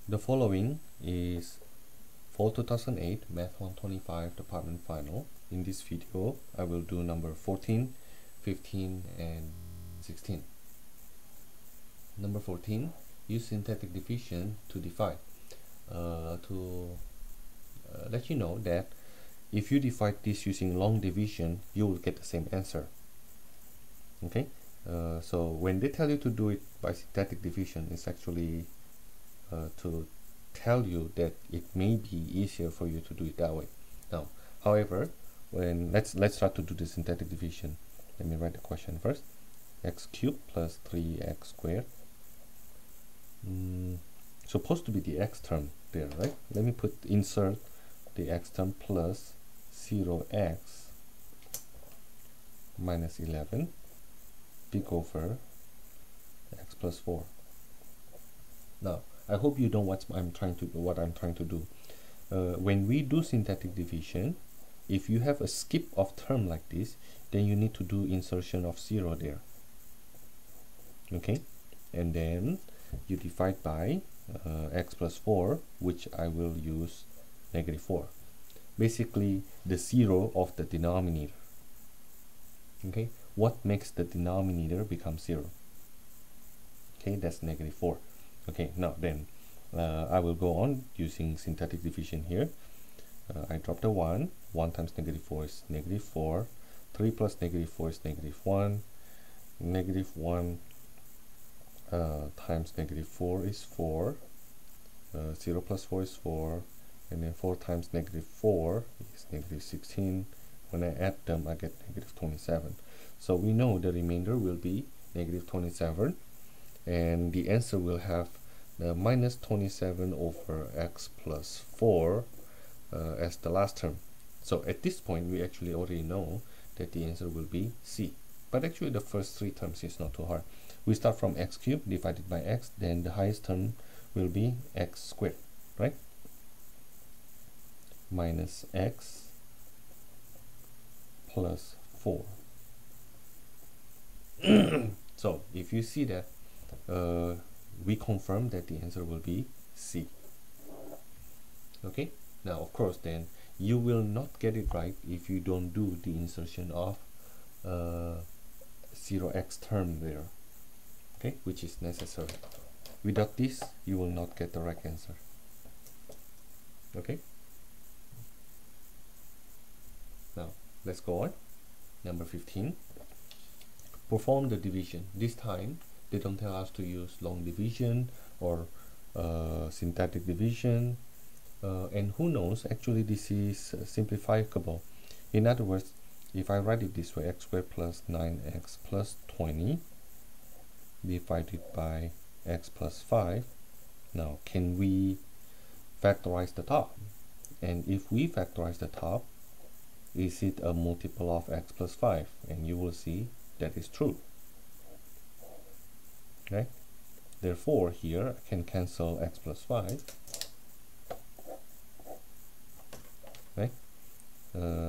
The following is Fall 2008 Math 125 Department Final. In this video, I will do number 14, 15, and 16. Number 14, use syntactic division to divide. Let you know that if you divide this using long division, you will get the same answer. Okay, so when they tell you to do it by syntactic division, it's actually to tell you that it may be easier for you to do it that way. Now, however, when let's try to do the syntactic division. Let me write the question first. X cubed plus 3x squared. Supposed to be the x term there, right? Let me insert the x term plus 0x minus 11 big over x plus 4. Now, I hope you know what I'm trying to do. When we do syntactic division, if you have a skip of term like this, then you need to do insertion of 0 there. Okay, and then you divide by x plus 4, which I will use negative 4. Basically, the 0 of the denominator. Okay, what makes the denominator become 0? Okay, that's negative 4. Okay, now then I will go on using syntactic division here. I drop the 1 times negative 4 is negative 4, 3 plus negative 4 is negative 1, negative 1 times negative 4 is 4, 0 plus 4 is 4, and then 4 times negative 4 is negative 16. When I add them, I get negative 27. So we know the remainder will be negative 27, and the answer will have minus 27 over x plus 4 as the last term. So at this point, we actually already know that the answer will be C. But actually, the first three terms is not too hard. We start from x cubed divided by x, then the highest term will be x squared, right? Minus x plus 4. So if you see that, we confirm that the answer will be C. Okay, now of course then you will not get it right if you don't do the insertion of 0x term there, okay, which is necessary. Without this, you will not get the right answer. Okay, now let's go on. Number 15, perform the division. This time they don't tell us to use long division or syntactic division, and who knows, actually this is simplifiable. In other words, if I write it this way, x squared plus 9x plus 20 divided by x plus 5. Now, can we factorize the top? And if we factorize the top, is it a multiple of x plus 5? And you will see that is true. Okay, therefore here I can cancel x plus 5. Okay,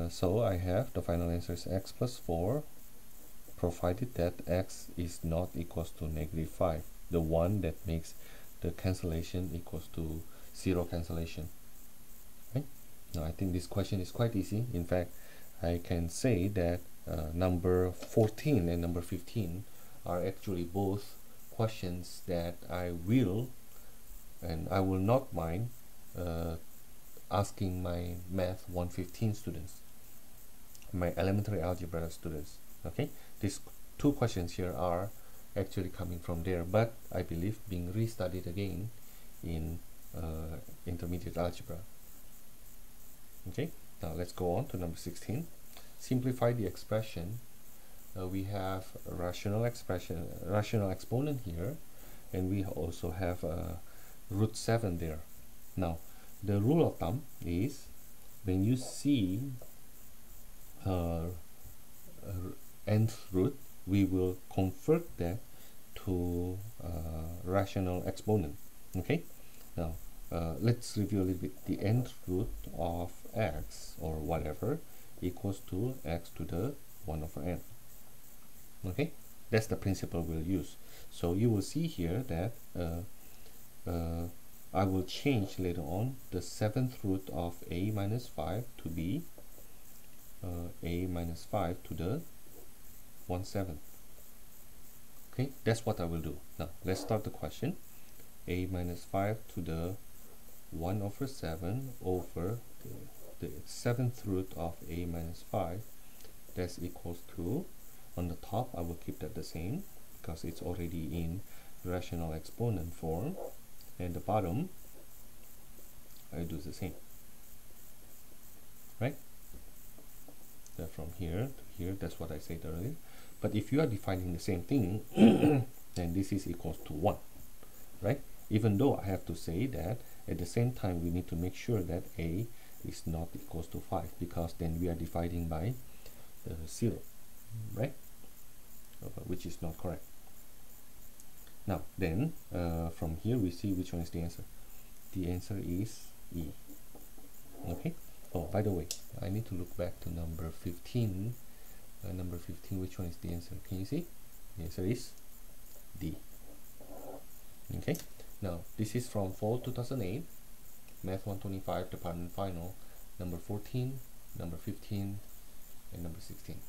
so I have the final answer is x plus 4, provided that x is not equals to negative 5, the one that makes the cancellation equals to 0 cancellation. Okay, now I think this question is quite easy. In fact, I can say that number 14 and number 15 are actually both questions that I will not mind asking my Math 115 students, my elementary algebra students. Okay, these two questions here are actually coming from there, but I believe being restudied again in intermediate algebra. Okay, now let's go on to number 16. Simplify the expression. We have a rational exponent here, and we also have root 7 there. Now, the rule of thumb is when you see nth root, we will convert that to rational exponent. Okay, now let's review a little bit. The nth root of x or whatever equals to x to the 1 over n. Okay, that's the principle we'll use. So you will see here that I will change later on the 7th root of a minus 5 to be a minus 5 to the 1/7. Okay, that's what I will do. Now let's start the question. A minus 5 to the 1/7 over the 7th root of a minus 5, that's equals to, on the top I will keep that the same because it's already in rational exponent form, and the bottom I do the same, right? That from here to here, that's what I said earlier. But if you are defining the same thing, then this is equals to 1, right? Even though I have to say that at the same time we need to make sure that a is not equals to 5, because then we are dividing by 0, right? Which is not correct. Now then, from here we see which one is the answer. The answer is E. Okay. Oh, by the way, I need to look back to number 15. Number 15, which one is the answer? Can you see? The answer is D. Okay. Now, this is from fall 2008, Math 125 Department Final, number 14, number 15, and number 16.